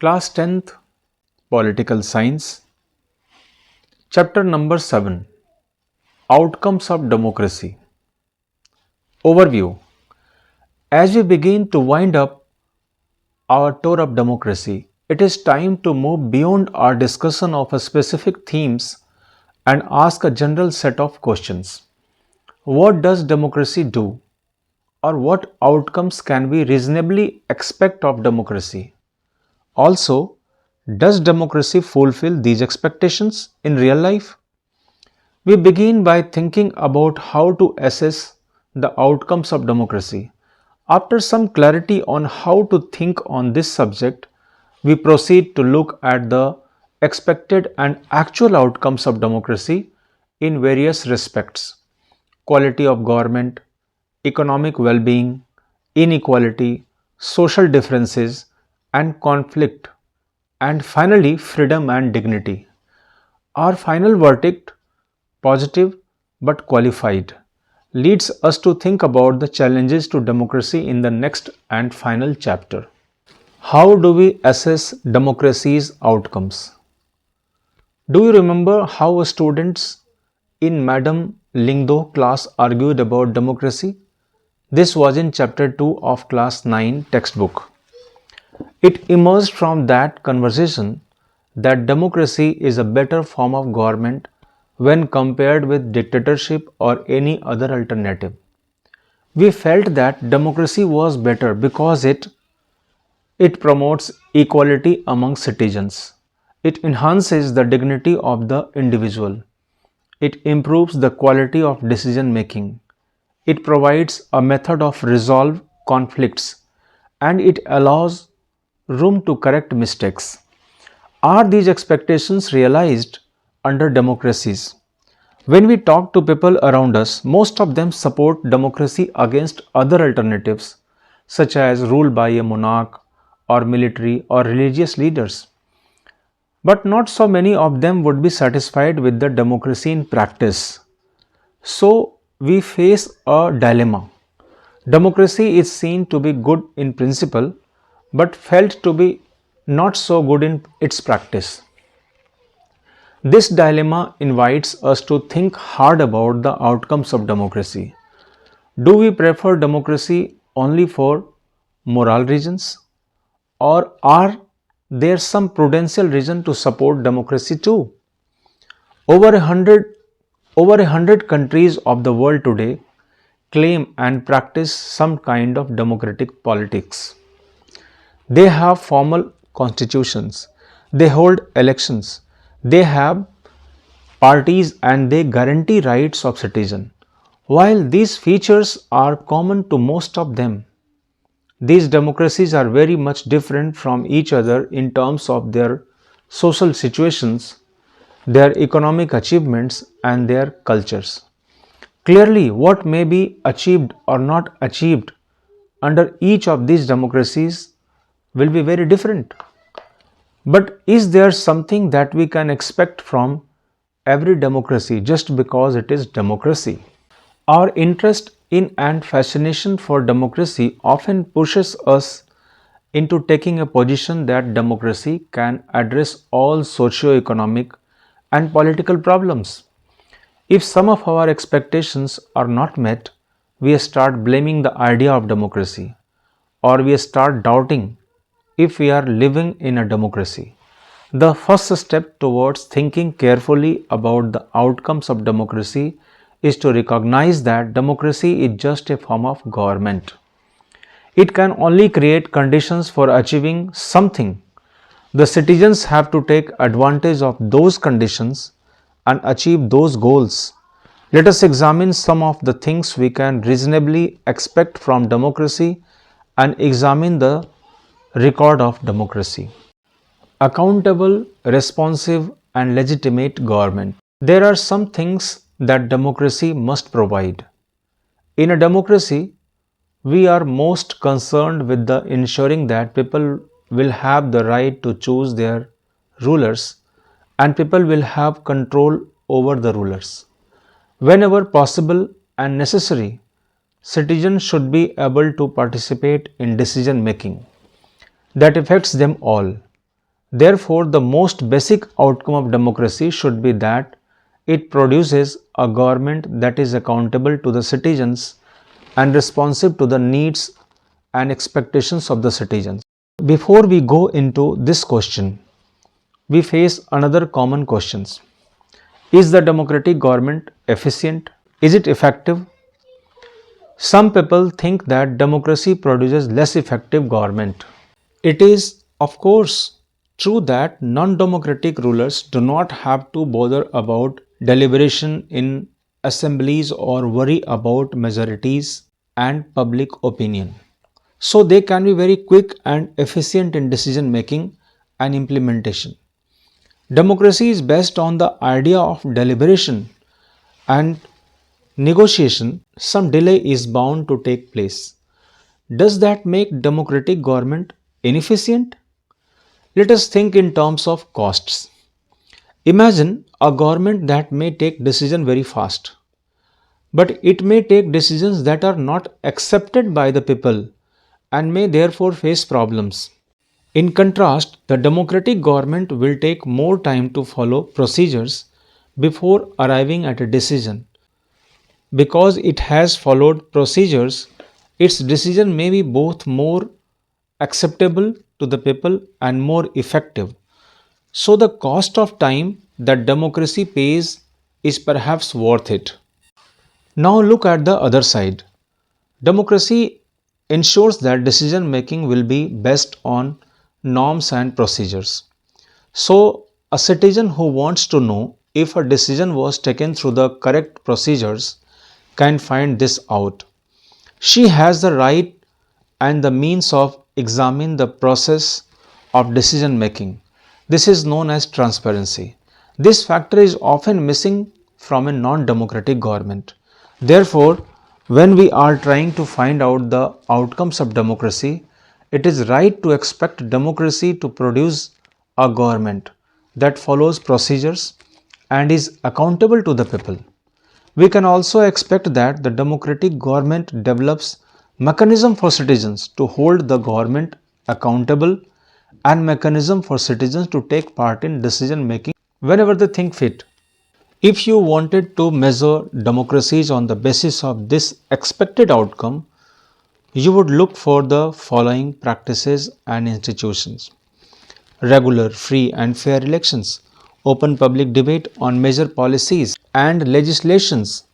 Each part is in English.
Class 10th Political Science, Chapter number 7, Outcomes of Democracy. Overview. As we begin to wind up our tour of democracy, it is time to move beyond our discussion of a specific themes and ask a general set of questions. What does democracy do? Or what outcomes can we reasonably expect of democracy? Also, does democracy fulfill these expectations in real life? We begin by thinking about how to assess the outcomes of democracy. After some clarity on how to think on this subject, we proceed to look at the expected and actual outcomes of democracy in various respects: quality of government, economic well being, inequality, social differences, and conflict, and finally, freedom and dignity. Our final verdict, positive but qualified, leads us to think about the challenges to democracy in the next and final chapter. How do we assess democracy's outcomes? Do you remember how students in Madame Lingdo class argued about democracy? This was in chapter 2 of class 9 textbook. It emerged from that conversation that democracy is a better form of government when compared with dictatorship or any other alternative. We felt that democracy was better because it promotes equality among citizens. It enhances the dignity of the individual. It improves the quality of decision making. It provides a method of resolve conflicts, and it allows room to correct mistakes. Are these expectations realized under democracies? When we talk to people around us, most of them support democracy against other alternatives, such as rule by a monarch or military or religious leaders. But not so many of them would be satisfied with the democracy in practice. So we face a dilemma. Democracy is seen to be good in principle, but felt to be not so good in its practice. This dilemma invites us to think hard about the outcomes of democracy. Do we prefer democracy only for moral reasons? Or are there some prudential reason to support democracy too? Over a hundred countries of the world today claim and practice some kind of democratic politics. They have formal constitutions, they hold elections, they have parties, and they guarantee rights of citizens. While these features are common to most of them, these democracies are very much different from each other in terms of their social situations, their economic achievements, and their cultures. Clearly, what may be achieved or not achieved under each of these democracies will be very different. But is there something that we can expect from every democracy just because it is democracy? Our interest in and fascination for democracy often pushes us into taking a position that democracy can address all socio-economic and political problems. If some of our expectations are not met, we start blaming the idea of democracy, or we start doubting if we are living in a democracy. The first step towards thinking carefully about the outcomes of democracy is to recognize that democracy is just a form of government. It can only create conditions for achieving something. The citizens have to take advantage of those conditions and achieve those goals. Let us examine some of the things we can reasonably expect from democracy and examine the record of democracy. Accountable, responsive, and legitimate government. There are some things that democracy must provide. In a democracy, we are most concerned with the ensuring that people will have the right to choose their rulers and people will have control over the rulers. Whenever possible and necessary, citizens should be able to participate in decision making that affects them all. Therefore, the most basic outcome of democracy should be that it produces a government that is accountable to the citizens and responsive to the needs and expectations of the citizens. Before we go into this question, we face another common questions. Is the democratic government efficient? Is it effective? Some people think that democracy produces less effective government. It is, of course, true that non-democratic rulers do not have to bother about deliberation in assemblies or worry about majorities and public opinion. So they can be very quick and efficient in decision making and implementation. Democracy is based on the idea of deliberation and negotiation. Some delay is bound to take place. Does that make democratic government inefficient? Let us think in terms of costs. Imagine a government that may take decision very fast, but it may take decisions that are not accepted by the people and may therefore face problems. In contrast, the democratic government will take more time to follow procedures before arriving at a decision. Because it has followed procedures, its decision may be both more acceptable to the people and more effective. So, the cost of time that democracy pays is perhaps worth it. Now, look at the other side. Democracy ensures that decision making will be based on norms and procedures. So, a citizen who wants to know if a decision was taken through the correct procedures can find this out. She has the right and the means of examine the process of decision making. This is known as transparency. This factor is often missing from a non-democratic government. Therefore, when we are trying to find out the outcomes of democracy, it is right to expect democracy to produce a government that follows procedures and is accountable to the people. We can also expect that the democratic government develops mechanism for citizens to hold the government accountable and mechanism for citizens to take part in decision making whenever they think fit. If you wanted to measure democracies on the basis of this expected outcome, you would look for the following practices and institutions: regular, free, and fair elections, open public debate on major policies and legislations,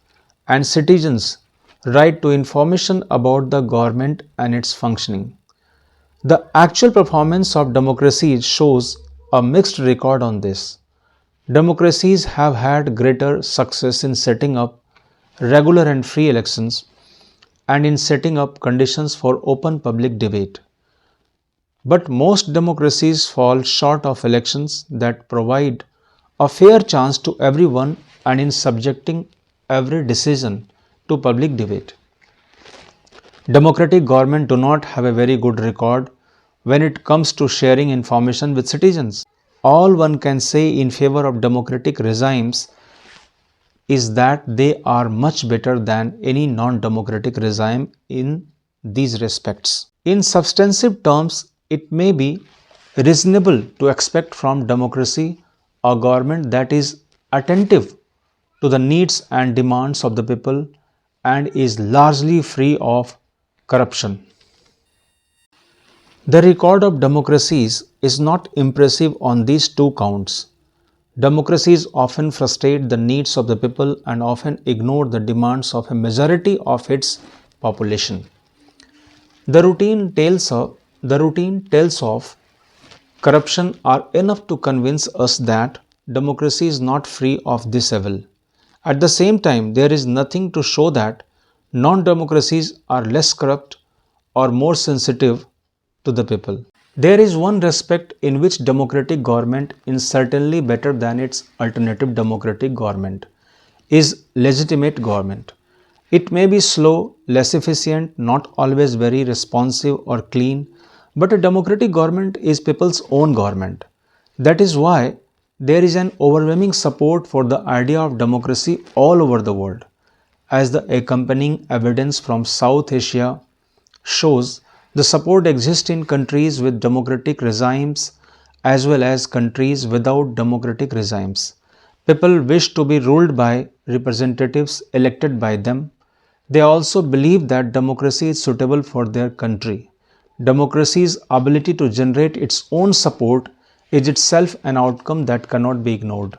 and citizens' right to information about the government and its functioning. The actual performance of democracy shows a mixed record on this. Democracies have had greater success in setting up regular and free elections and in setting up conditions for open public debate. But most democracies fall short of elections that provide a fair chance to everyone and in subjecting every decision to public debate. Democratic government do not have a very good record when it comes to sharing information with citizens. All one can say in favor of democratic regimes is that they are much better than any non-democratic regime in these respects. In substantive terms, it may be reasonable to expect from democracy a government that is attentive to the needs and demands of the people and is largely free of corruption. The record of democracies is not impressive on these two counts. Democracies often frustrate the needs of the people and often ignore the demands of a majority of its population. The routine tales of corruption are enough to convince us that democracy is not free of this evil. At the same time, there is nothing to show that non-democracies are less corrupt or more sensitive to the people. There is one respect in which democratic government is certainly better than its alternative democratic government is legitimate government. It may be slow, less efficient, not always very responsive or clean, but a democratic government is people's own government. That is why there is an overwhelming support for the idea of democracy all over the world. As the accompanying evidence from South Asia shows, the support exists in countries with democratic regimes as well as countries without democratic regimes. People wish to be ruled by representatives elected by them. They also believe that democracy is suitable for their country. Democracy's ability to generate its own support is itself an outcome that cannot be ignored.